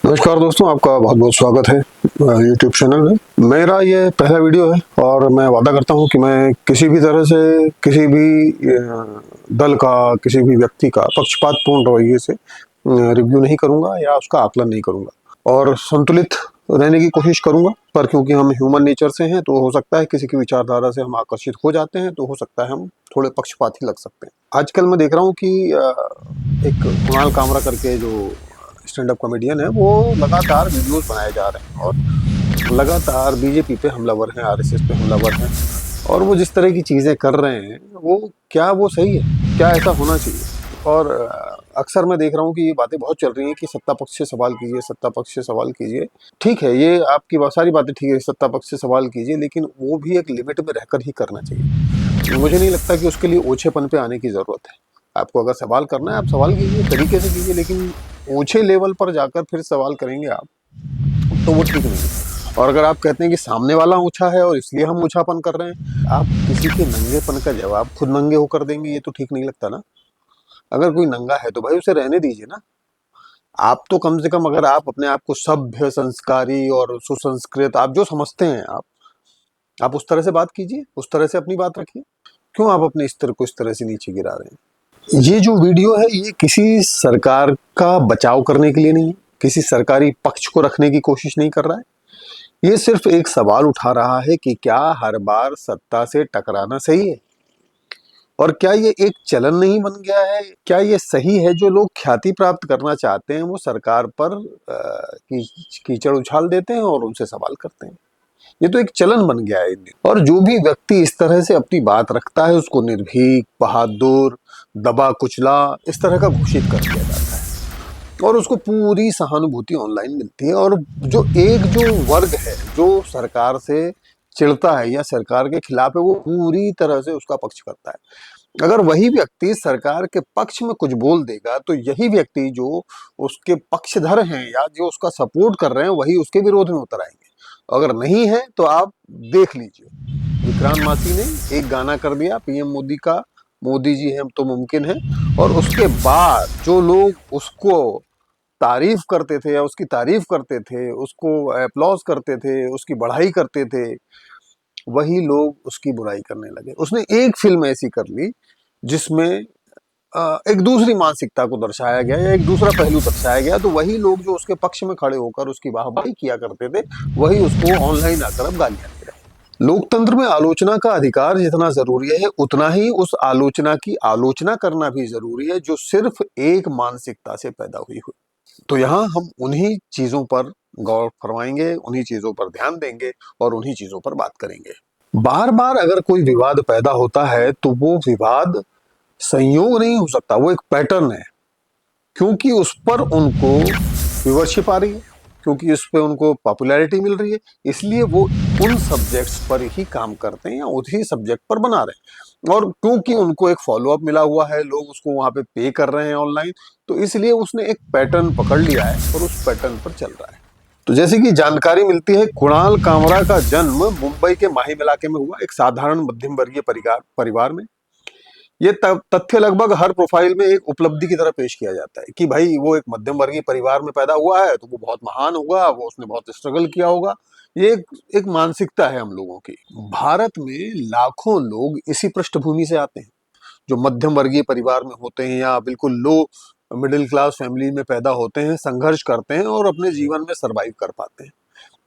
नमस्कार दोस्तों, आपका बहुत बहुत स्वागत है YouTube चैनल में। मेरा ये पहला वीडियो है और मैं वादा करता हूँ कि मैं किसी भी तरह से किसी भी दल का, किसी भी व्यक्ति का पक्षपातपूर्ण रवैये से रिव्यू नहीं करूँगा या उसका आकलन नहीं करूँगा और संतुलित रहने की कोशिश करूँगा। पर क्योंकि हम ह्यूमन नेचर से हैं तो हो सकता है किसी की विचारधारा से हम आकर्षित हो जाते हैं, तो हो सकता है हम थोड़े पक्षपाती लग सकते हैं। आजकल मैं देख रहा हूँ कि एक कुणाल कामरा करके जो स्टैंड अप कॉमेडियन है, वो लगातार वीडियोस बनाए जा रहे हैं और लगातार बीजेपी पे हमलावर हैं, आरएसएस पे हमलावर हैं और वो जिस तरह की चीज़ें कर रहे हैं वो सही है? क्या ऐसा होना चाहिए? और अक्सर मैं देख रहा हूँ कि ये बातें बहुत चल रही हैं कि सत्ता पक्ष से सवाल कीजिए, सत्ता पक्ष से सवाल कीजिए। ठीक है, ये आपकी सारी बातें ठीक है, सत्ता पक्ष से सवाल कीजिए, लेकिन वो भी एक लिमिट में रहकर ही करना चाहिए। मुझे नहीं लगता कि उसके लिए ओछेपन पे आने की ज़रूरत है। आपको अगर सवाल करना है, आप सवाल कीजिए, तरीके से कीजिए, लेकिन ऊँचे लेवल पर जाकर फिर सवाल करेंगे आप, तो वो ठीक नहीं है। और अगर आप कहते हैं कि सामने वाला ऊँचा है और इसलिए हम ऊँचापन कर रहे हैं, आप किसी के नंगेपन का जवाब खुद नंगे होकर देंगे, ये तो ठीक नहीं लगता ना। अगर कोई नंगा है तो भाई उसे रहने दीजिए ना। आप तो कम से कम, अगर आप अपने आप को सभ्य, संस्कारी और सुसंस्कृत आप जो समझते हैं, आप उस तरह से बात कीजिए, उस तरह से अपनी बात रखिए। क्यों आप अपने स्तर को इस तरह से नीचे गिरा रहे हैं? ये जो वीडियो है, ये किसी सरकार का बचाव करने के लिए नहीं है, किसी सरकारी पक्ष को रखने की कोशिश नहीं कर रहा है। ये सिर्फ एक सवाल उठा रहा है कि क्या हर बार सत्ता से टकराना सही है? और क्या ये एक चलन नहीं बन गया है? क्या ये सही है जो लोग ख्याति प्राप्त करना चाहते हैं वो सरकार पर कीचड़ उछाल देते हैं और उनसे सवाल करते हैं? ये तो एक चलन बन गया है। और जो भी व्यक्ति इस तरह से अपनी बात रखता है उसको निर्भीक, बहादुर, दबा कुचला इस तरह का घोषित कर दिया जाता है और उसको पूरी सहानुभूति ऑनलाइन मिलती है। और जो वर्ग है जो सरकार से चिढ़ता है या सरकार के खिलाफ है, वो पूरी तरह से उसका पक्ष करता है। अगर वही व्यक्ति सरकार के पक्ष में कुछ बोल देगा तो यही व्यक्ति जो उसके पक्षधर हैं या जो उसका सपोर्ट कर रहे हैं, वही उसके विरोध में उतर आएंगे। अगर नहीं है तो आप देख लीजिए, विक्रांत मासी ने एक गाना कर दिया पीएम मोदी का, मोदी जी हैं तो मुमकिन है, और उसके बाद जो लोग उसको तारीफ करते थे या उसकी तारीफ करते थे, उसको अप्लॉज करते थे, उसकी बढ़ाई करते थे, वही लोग उसकी बुराई करने लगे। उसने एक फिल्म ऐसी कर ली जिसमें एक दूसरी मानसिकता को दर्शाया गया या एक दूसरा पहलू दर्शाया गया, तो वही लोग जो उसके पक्ष में खड़े होकर उसकी वाहवाही किया करते थे, वही उसको ऑनलाइन आकर अब गालियां दे रहे हैं। लोकतंत्र में आलोचना का अधिकार जितना जरूरी है, उतना ही उस आलोचना की आलोचना करना भी जरूरी है जो सिर्फ एक मानसिकता से पैदा हुई हो। तो यहाँ हम उन्हीं चीजों पर गौर फरमाएंगे, उन्हीं चीजों पर ध्यान देंगे और उन्हीं चीजों पर बात करेंगे। बार बार अगर कोई विवाद पैदा होता है तो वो विवाद संयोग नहीं हो सकता, वो एक पैटर्न है, क्योंकि उस पर उनको व्यूवरशिप आ रही है, क्योंकि इस पे उनको पॉपुलैरिटी मिल रही है, इसलिए वो उन सब्जेक्ट्स पर ही काम करते हैं या उसी सब्जेक्ट पर बना रहे हैं। और क्योंकि उनको एक फॉलोअप मिला हुआ है, लोग उसको वहां पे पे कर रहे हैं ऑनलाइन, तो इसलिए उसने एक पैटर्न पकड़ लिया है और उस पैटर्न पर चल रहा है। तो जैसे कि जानकारी मिलती है, कुणाल कामरा का जन्म मुंबई के माहिम इलाके में हुआ, एक साधारण मध्यम वर्गीय परिवार में। ये तथ्य लगभग हर प्रोफाइल में एक उपलब्धि की तरह पेश किया जाता है कि भाई वो एक मध्यम वर्गीय परिवार में पैदा हुआ है तो वो बहुत महान होगा, वो उसने बहुत स्ट्रगल किया होगा। ये एक मानसिकता है हम लोगों की। भारत में लाखों लोग इसी पृष्ठभूमि से आते हैं, जो मध्यम वर्गीय परिवार में होते हैं या बिल्कुल लो मिडिल क्लास फैमिली में पैदा होते हैं, संघर्ष करते हैं और अपने जीवन में सरवाइव कर पाते हैं।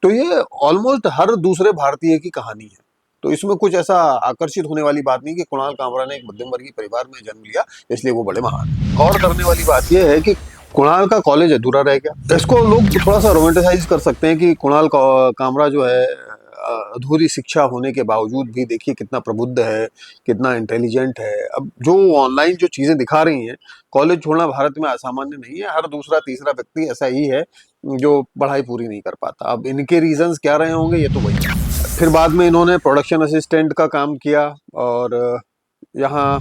तो ये ऑलमोस्ट हर दूसरे भारतीय की कहानी है। तो इसमें कुछ ऐसा आकर्षित होने वाली बात नहीं कि कुणाल कामरा ने एक मध्यम वर्गीय परिवार में जन्म लिया इसलिए वो बड़े महान हैं। गौर करने वाली बात यह है कि कुणाल का कॉलेज अधूरा रह गया। इसको लोग थोड़ा सा रोमांटिसाइज कर सकते हैं कि कुणाल कामरा जो है अधूरी शिक्षा होने के बावजूद भी देखिए कितना प्रबुद्ध है, कितना इंटेलिजेंट है। अब जो ऑनलाइन जो चीजें दिखा रही हैं, कॉलेज छोड़ना भारत में असामान्य नहीं है, हर दूसरा तीसरा व्यक्ति ऐसा ही है जो पढ़ाई पूरी नहीं कर पाता। अब इनके रीजंस क्या रहे होंगे ये तो वही है। फिर बाद में इन्होंने प्रोडक्शन असिस्टेंट का काम किया और यहाँ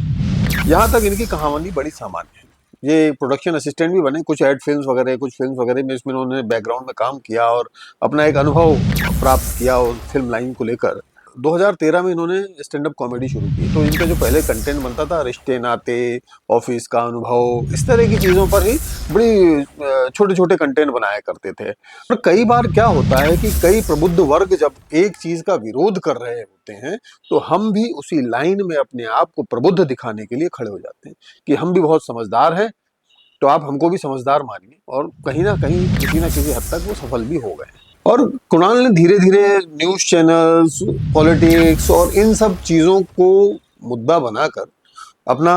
यहाँ तक इनकी कहानी बड़ी सामान्य है। ये प्रोडक्शन असिस्टेंट भी बने, कुछ एड फिल्म्स वगैरह, कुछ फिल्म्स वगैरह में इसमें इन्होंने बैकग्राउंड में काम किया और अपना एक अनुभव प्राप्त किया उस फिल्म लाइन को लेकर। 2013 में इन्होंने स्टैंड अप कॉमेडी शुरू की। तो इनका जो पहले कंटेंट बनता था रिश्ते नाते, ऑफिस का अनुभव, इस तरह की चीज़ों पर ही बड़ी छोटे-छोटे कंटेंट बनाया करते थे। और कई बार क्या होता है कि कई प्रबुद्ध वर्ग जब एक चीज़ का विरोध कर रहे होते हैं, तो हम भी उसी लाइन में अपने आप को प्रबुद्ध दिखाने के लिए खड़े हो जाते हैं कि हम भी बहुत समझदार हैं, तो आप हमको भी समझदार मानिए। और कहीं न कहीं, किसी न किसी हद तक वो सफल भी हो गए। और कुणाल ने धीरे-धीरे न्यूज़ चैनल्स, पॉलिटिक्स और इन सब चीज़ों को मुद्दा बनाकर अपना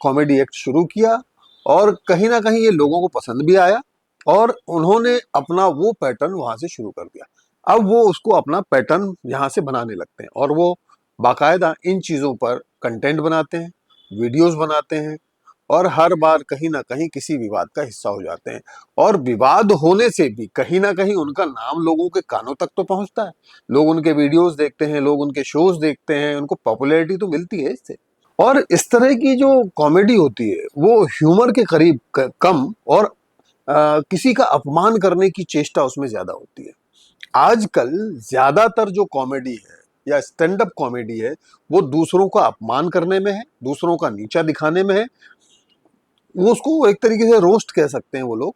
कॉमेडी एक्ट शुरू किया और कहीं न कहीं ये लोगों को पसंद भी आया और उन्होंने अपना वो पैटर्न वहाँ से शुरू कर दिया। अब वो उसको अपना पैटर्न यहाँ से बनाने लगते हैं और वो बाकायदा इन चीज़ों पर कंटेंट बनाते हैं, वीडियोज़ बनाते हैं और हर बार कहीं न कहीं किसी विवाद का हिस्सा हो जाते हैं। और विवाद होने से भी कहीं न कहीं उनका नाम लोगों के कानों तक तो पहुँचता है। लोग उनके वीडियोज़ देखते हैं, लोग उनके शोज़ देखते हैं, उनको पॉपुलैरिटी तो मिलती है इससे। और इस तरह की जो कॉमेडी होती है, वो ह्यूमर के करीब कम और किसी का अपमान करने की चेष्टा उसमें ज़्यादा होती है। आजकल ज़्यादातर जो कॉमेडी है या स्टैंड अप कॉमेडी है, वो दूसरों का अपमान करने में है, दूसरों का नीचा दिखाने में है। वो उसको एक तरीके से रोस्ट कह सकते हैं वो लोग,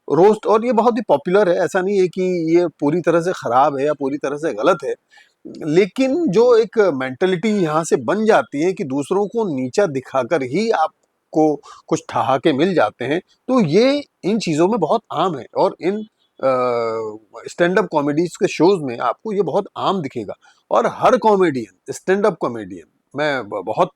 रोस्ट। और ये बहुत ही पॉपुलर है, ऐसा नहीं है कि ये पूरी तरह से खराब है या पूरी तरह से गलत है। लेकिन जो एक मेंटालिटी यहाँ से बन जाती है कि दूसरों को नीचा दिखाकर ही आपको कुछ ठहाके मिल जाते हैं, तो ये इन चीज़ों में बहुत आम है और इन स्टैंड अप कॉमेडीज़ के शोज़ में आपको ये बहुत आम दिखेगा। और हर कॉमेडियन, स्टैंड अप कॉमेडियन, मैं बहुत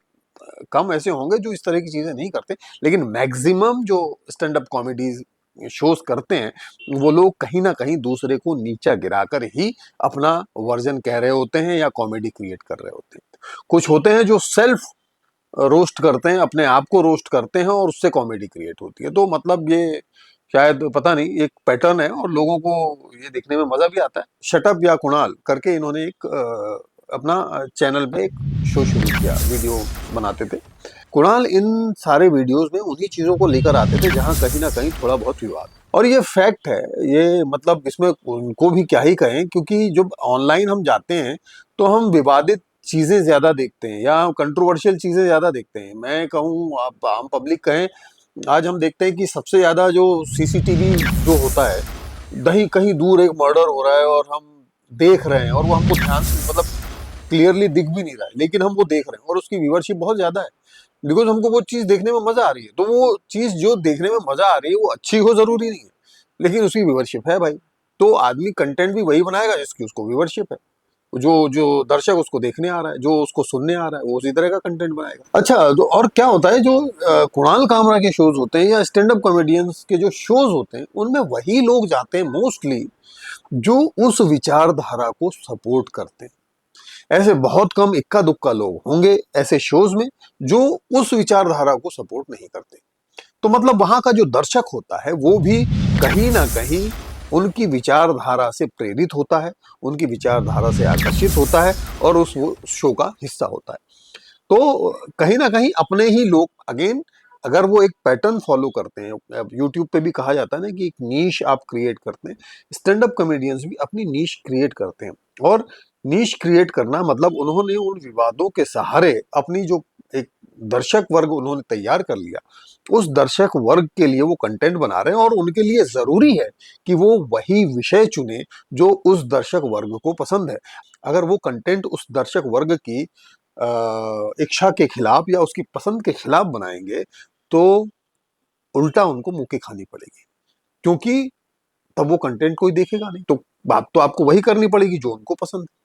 कम ऐसे होंगे जो इस तरह की चीज़ें नहीं करते, लेकिन मैक्सिमम जो स्टैंड अप कॉमेडीज़ शोज़ करते हैं, वो लोग कहीं न कहीं दूसरे को नीचा गिराकर ही अपना वर्ज़न कह रहे होते हैं या कॉमेडी क्रिएट कर रहे होते हैं। कुछ होते हैं जो सेल्फ रोस्ट करते हैं, अपने आप को रोस्ट करते हैं और उससे कॉमेडी क्रिएट होती है। तो मतलब ये शायद पता नहीं एक पैटर्न है और लोगों को ये देखने में मज़ा भी आता है। शट अप या कुणाल करके इन्होंने एक अपना चैनल पे एक शो शुरू किया, वीडियो बनाते थे। कुणाल इन सारे वीडियोज़ में उन्हीं चीज़ों को लेकर आते थे जहाँ कहीं न कहीं थोड़ा बहुत विवाद। और ये फैक्ट है, ये मतलब इसमें उनको भी क्या ही कहें, क्योंकि जब ऑनलाइन हम जाते हैं, तो हम विवादित चीज़ें ज़्यादा देखते हैं या कंट्रोवर्शियल चीज़ें ज़्यादा देखते हैं। मैं कहूँ, आप आम पब्लिक कहें, आज हम देखते हैं कि सबसे ज़्यादा जो सीसीटीवी जो होता है, कहीं कहीं दूर एक मर्डर हो रहा है और हम देख रहे हैं और वो हमको ध्यान से मतलब क्लियरली दिख भी नहीं रहा है, लेकिन हम वो देख रहे हैं और उसकी व्यूअरशिप बहुत ज़्यादा है। बिकॉज़ हमको वो चीज़ देखने में मज़ा आ रही है। तो वो चीज़ जो देखने में मज़ा आ रही है, वो अच्छी हो ज़रूरी नहीं है, लेकिन उसकी व्यूअरशिप है भाई। तो आदमी कंटेंट भी वही बनाएगा जिसकी उसको व्यूअरशिप है। जो जो दर्शक उसको देखने आ रहा है, जो उसको सुनने आ रहा है, वो उसी तरह का कंटेंट बनाएगा। अच्छा, तो और क्या होता है, जो कुणाल कामरा के शोज़ होते हैं या स्टैंड अप कॉमेडियंस के जो शोज़ होते हैं, उनमें वही लोग जाते हैं मोस्टली जो उस विचारधारा को सपोर्ट करते हैं। ऐसे बहुत कम इक्का-दुक्का लोग होंगे ऐसे शोज़ में जो उस विचारधारा को सपोर्ट नहीं करते। तो मतलब वहाँ का जो दर्शक होता है, वो भी कहीं न कहीं उनकी विचारधारा से प्रेरित होता है, उनकी विचारधारा से आकर्षित होता है और उस वो शो का हिस्सा होता है। तो कहीं न कहीं अपने ही लोग, अगेन, अगर वो एक पैटर्न फ़ॉलो करते हैं, अब यूट्यूब पे भी कहा जाता है ना कि एक नीश आप क्रिएट करते हैं, स्टैंड अप कॉमेडियंस भी अपनी नीश क्रिएट करते हैं। और नीश क्रिएट करना मतलब उन्होंने उन विवादों के सहारे अपनी जो एक दर्शक वर्ग उन्होंने तैयार कर लिया, उस दर्शक वर्ग के लिए वो कंटेंट बना रहे हैं और उनके लिए ज़रूरी है कि वो वही विषय चुनें जो उस दर्शक वर्ग को पसंद है। अगर वो कंटेंट उस दर्शक वर्ग की इच्छा के खिलाफ या उसकी पसंद के खिलाफ बनाएँगे, तो उल्टा उनको मुँह की खानी पड़ेगी, क्योंकि तब वो कंटेंट कोई देखेगा नहीं। तो बात तो आपको वही करनी पड़ेगी जो उनको पसंद है।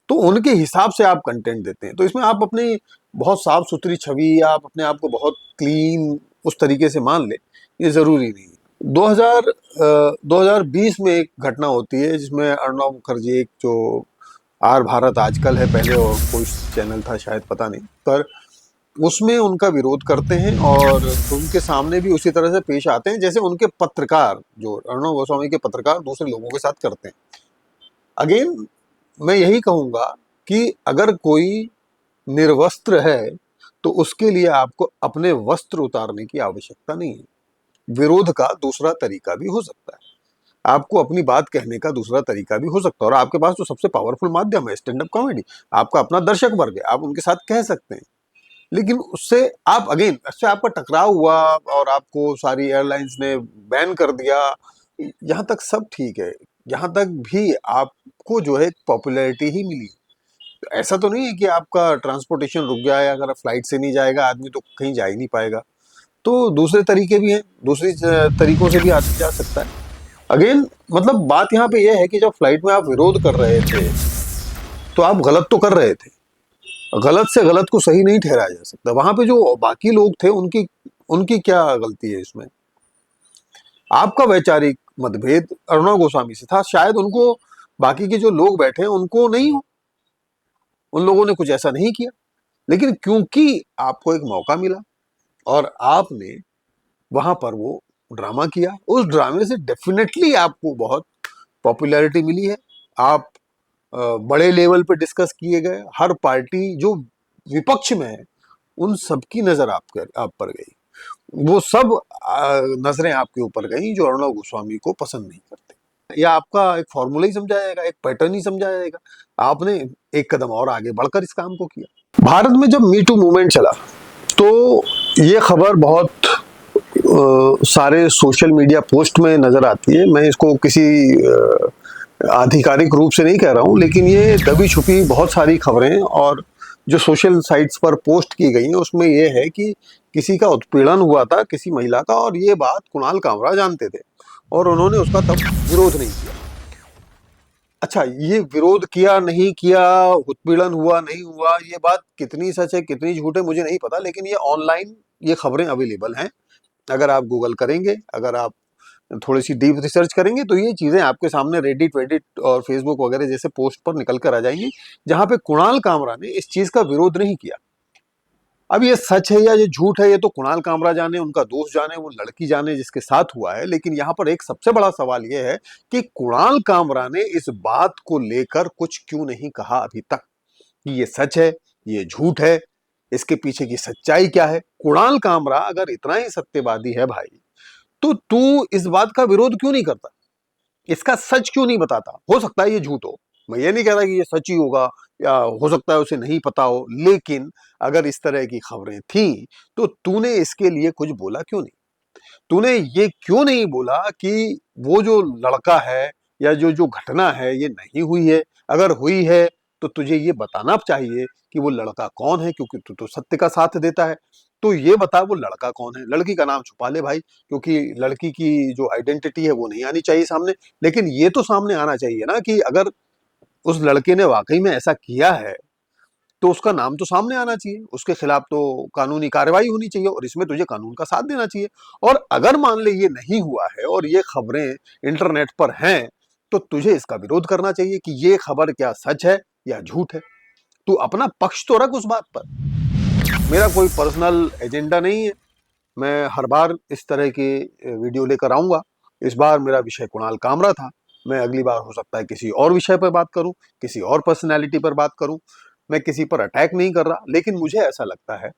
तो उनके हिसाब से आप कंटेंट देते हैं। तो इसमें आप अपनी बहुत साफ-सुथरी छवि या आप अपने आप को बहुत क्लीन उस तरीके से मान लें, ये ज़रूरी नहीं है। 2020 में एक घटना होती है जिसमें अर्णव मुखर्जी, एक जो आर भारत आजकल है, पहले और कोई चैनल था शायद, पता नहीं, पर उसमें उनका विरोध करते हैं और उनके सामने भी उसी तरह से पेश आते हैं जैसे उनके पत्रकार, जो अर्णव गोस्वामी के पत्रकार दूसरे लोगों के साथ करते हैं। अगेन, मैं यही कहूँगा कि अगर कोई निर्वस्त्र है, तो उसके लिए आपको अपने वस्त्र उतारने की आवश्यकता नहीं है। विरोध का दूसरा तरीका भी हो सकता है। आपको अपनी बात कहने का दूसरा तरीका भी हो सकता है, और आपके पास तो सबसे पावरफुल माध्यम है स्टैंड अप कॉमेडी, आपका अपना दर्शक वर्ग है, आप उनके साथ कह सकते हैं। लेकिन उससे आप अगेन उससे आपका टकराव हुआ और आपको सारी एयरलाइंस ने बैन कर दिया, यहाँ तक सब ठीक है, यहाँ तक भी आपको जो है पॉपुलैरिटी ही मिली। ऐसा तो नहीं है कि आपका ट्रांसपोर्टेशन रुक गया है, अगर फ्लाइट से नहीं जाएगा आदमी तो कहीं जा ही नहीं पाएगा। तो दूसरे तरीके भी हैं, दूसरी तरीकों से भी आदमी जा सकता है। अगेन मतलब बात यहाँ पे यह है कि जब फ्लाइट में आप विरोध कर रहे थे तो आप गलत तो कर रहे थे, गलत से गलत को सही नहीं ठहराया जा सकता। वहां पे जो बाकी लोग थे उनकी उनकी क्या गलती है इसमें? आपका वैचारिक मतभेद अर्णव गोस्वामी से था, शायद उनको बाकी के जो लोग बैठे हैं उनको नहीं हो, उन लोगों ने कुछ ऐसा नहीं किया, लेकिन क्योंकि आपको एक मौका मिला और आपने वहां पर वो ड्रामा किया, उस ड्रामे से डेफिनेटली आपको बहुत पॉपुलैरिटी मिली है। आप बड़े लेवल पे डिस्कस किए गए, हर पार्टी जो विपक्ष में है उन सबकी नजर आप पर गई, वो सब नजरें आपके ऊपर गई जो अर्णव गोस्वामी को पसंद नहीं करते। या आपका एक फॉर्मूला ही समझा जाएगा, एक पैटर्न ही समझा जाएगा, आपने एक कदम और आगे बढ़कर इस काम को किया। भारत में जब मी टू मूवमेंट चला तो ये खबर बहुत सारे सोशल मीडिया पोस्ट में नजर आती है। मैं इसको किसी आधिकारिक रूप से नहीं कह रहा हूं, लेकिन ये दबी छुपी बहुत सारी खबरें और जो सोशल साइट्स पर पोस्ट की गई हैं उसमें ये है कि किसी का उत्पीड़न हुआ था किसी महिला का, और ये बात कुणाल कामरा जानते थे और उन्होंने उसका तब विरोध नहीं किया। अच्छा, ये विरोध किया नहीं किया, उत्पीड़न हुआ नहीं हुआ, ये बात कितनी सच है कितनी झूठ है मुझे नहीं पता, लेकिन ये ऑनलाइन ये खबरें अवेलेबल हैं। अगर आप गूगल करेंगे, अगर आप थोड़ी सी डीप रिसर्च करेंगे तो ये चीजें आपके सामने रेडिट वेडिट और फेसबुक वगैरह जैसे पोस्ट पर निकल कर आ जाएंगी, जहां पे कुणाल कामरा ने इस चीज का विरोध नहीं किया। अब ये सच है या ये झूठ है ये तो कुणाल कामरा जाने, उनका दोस्त जाने, वो लड़की जाने जिसके साथ हुआ है, लेकिन यहाँ पर एक सबसे बड़ा सवाल ये है कि कुणाल कामरा ने इस बात को लेकर कुछ क्यों नहीं कहा अभी तक कि ये सच है, ये झूठ है, इसके पीछे की सच्चाई क्या है। कुणाल कामरा अगर इतना ही सत्यवादी है भाई, तो तू इस बात का विरोध क्यों नहीं करता, इसका सच क्यों नहीं बताता? हो सकता है ये झूठ हो, मैं ये नहीं कह रहा कि ये सच ही होगा, या हो सकता है उसे नहीं पता हो, लेकिन अगर इस तरह की खबरें थी तो तूने इसके लिए कुछ बोला क्यों नहीं? तूने ये क्यों नहीं बोला कि वो जो लड़का है या जो जो घटना है ये नहीं हुई है, अगर हुई है तो तुझे ये बताना चाहिए कि वो लड़का कौन है, क्योंकि तू तो सत्य का साथ देता है। तो ये बता वो लड़का कौन है, लड़की का नाम छुपा ले भाई, क्योंकि लड़की की जो आइडेंटिटी है वो नहीं आनी चाहिए सामने, लेकिन ये तो सामने आना चाहिए ना कि अगर उस लड़के ने वाकई में ऐसा किया है तो उसका नाम तो सामने आना चाहिए, उसके खिलाफ तो कानूनी कार्रवाई होनी चाहिए और इसमें तुझे कानून का साथ देना चाहिए। और अगर मान ले ये नहीं हुआ है और ये खबरें इंटरनेट पर हैं तो तुझे इसका विरोध करना चाहिए कि ये खबर क्या सच है या झूठ है। तू अपना पक्ष तो रख उस बात पर। मेरा कोई पर्सनल एजेंडा नहीं है, मैं हर बार इस तरह की वीडियो लेकर आऊंगा। इस बार मेरा विषय कुणाल कामरा था, मैं अगली बार हो सकता है किसी और विषय पर बात करूं, किसी और पर्सनैलिटी पर बात करूं। मैं किसी पर अटैक नहीं कर रहा, लेकिन मुझे ऐसा लगता है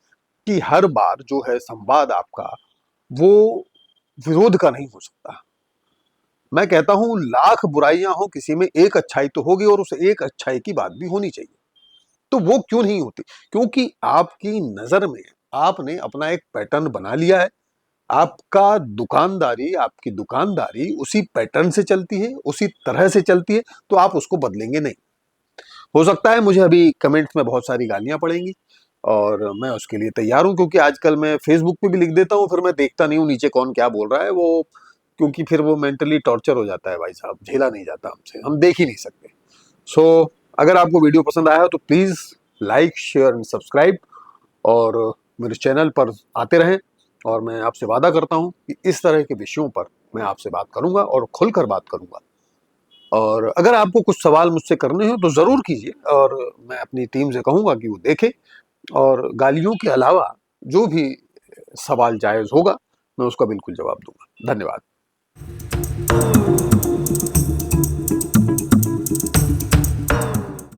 कि हर बार जो है संवाद आपका वो विरोध का नहीं हो सकता। मैं कहता हूं लाख बुराइयां हो किसी में एक अच्छाई तो होगी, और उस एक अच्छाई की बात भी होनी चाहिए। तो वो क्यों नहीं होती? क्योंकि आपकी नजर में आपने अपना एक पैटर्न बना लिया है, आपकी दुकानदारी उसी पैटर्न से चलती है, उसी तरह से चलती है, तो आप उसको बदलेंगे नहीं। हो सकता है मुझे अभी कमेंट्स में बहुत सारी गालियां पड़ेंगी और मैं उसके लिए तैयार हूं, क्योंकि आजकल मैं फेसबुक पे भी लिख देता हूं, फिर मैं देखता नहीं हूं नीचे कौन क्या बोल रहा है, वो क्योंकि फिर वो मेंटली टॉर्चर हो जाता है भाई साहब, झेला नहीं जाता हमसे, हम देख ही नहीं सकते। सो अगर आपको वीडियो पसंद आया हो तो please like share and subscribe, और मेरे चैनल पर आते रहें। और मैं आपसे वादा करता हूं कि इस तरह के विषयों पर मैं आपसे बात करूंगा और खुलकर बात करूंगा। और अगर आपको कुछ सवाल मुझसे करने हो तो जरूर कीजिए, और मैं अपनी टीम से कहूंगा कि वो देखे, और गालियों के अलावा जो भी सवाल जायज होगा मैं उसका बिल्कुल जवाब दूंगा। धन्यवाद।